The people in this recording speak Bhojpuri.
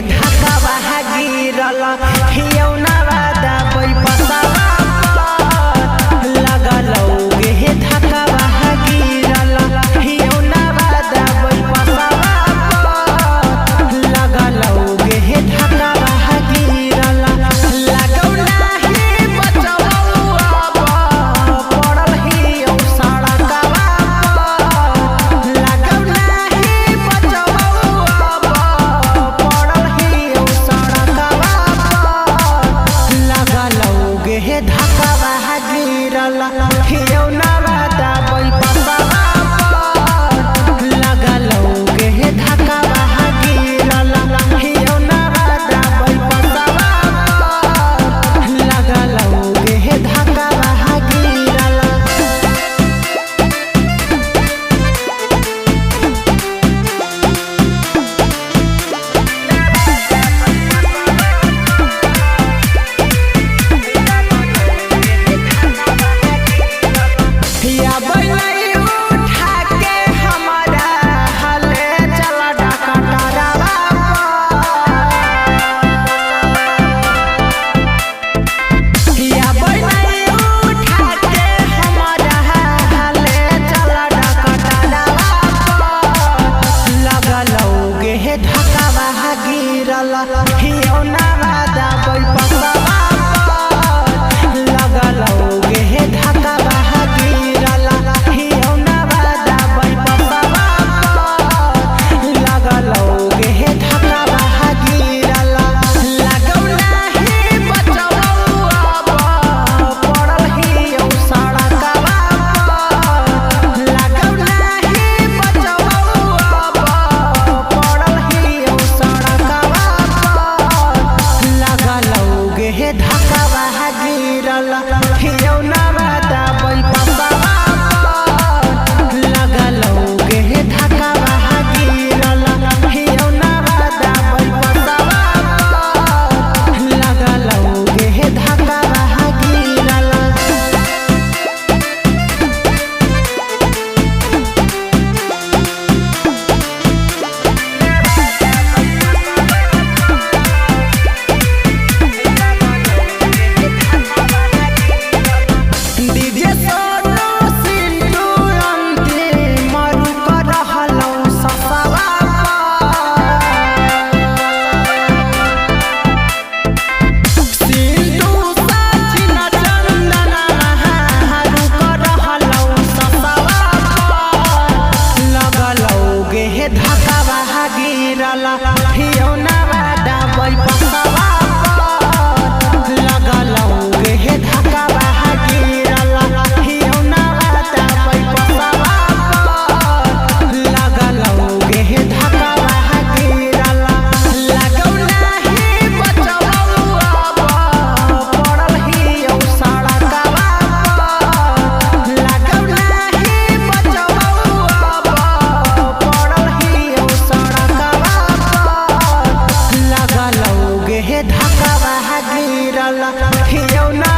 धक्का गिरल हियौना वादा पैसा लगलौगे हे धक्का गिरल हियौना वादा पैसा लगलौगे हे धक्का गिरल लगौ नाही बचबौ अब पड़ल हियौ सड़कवा लगौ नाही बचबौ अब पड़ल हियौ सड़कवा लगलौगे हे धक्का गिरल हियौना वादा पैसा लगलौगे हे धक्का गिरल हियौना वादा पैसा लगलौगे हे धक्का गिरल। या बनई उठा के हमारा हले चला डकटरवा या बनई उठा के हमारा हले चला डकटरवा लगलौगे हे धक्का गिरल हियौना वादा पैसा लगलौगे हे धक्का गिरल हियौना वादा पैसा लगलौगे हे धक्का गिरल लगौ नाही बचबौ अब पड़ल हियौ सड़कवा लगौ नाही बचबौ अब पड़ल हियौ सड़कवा लगलौगे हे धक्का गिरल हियौना वादा पैसा लगलौगे हे धक्का गिरल हियौना वादा पैसा लगलौगे हे धक्का गिरल। डीजे सोनू सिंटू अंतिम रुक रहलौ सफवा सिंटू सचिन चंदन रुक रहलौ सफवा लगलौगे हे धक्का गिरल हियौना वादा पैसा लगलौगे हे धक्का गिरल हियौना वादा पैसा लगलौगे हे धक्का गिरल लगौ नाही बचबौ अब पड़ल हियौ सड़कवा लगौ नाही बचबौ अब पड़ल हियौ सड़कवा लगलौगे हे धक्का गिरल हियौना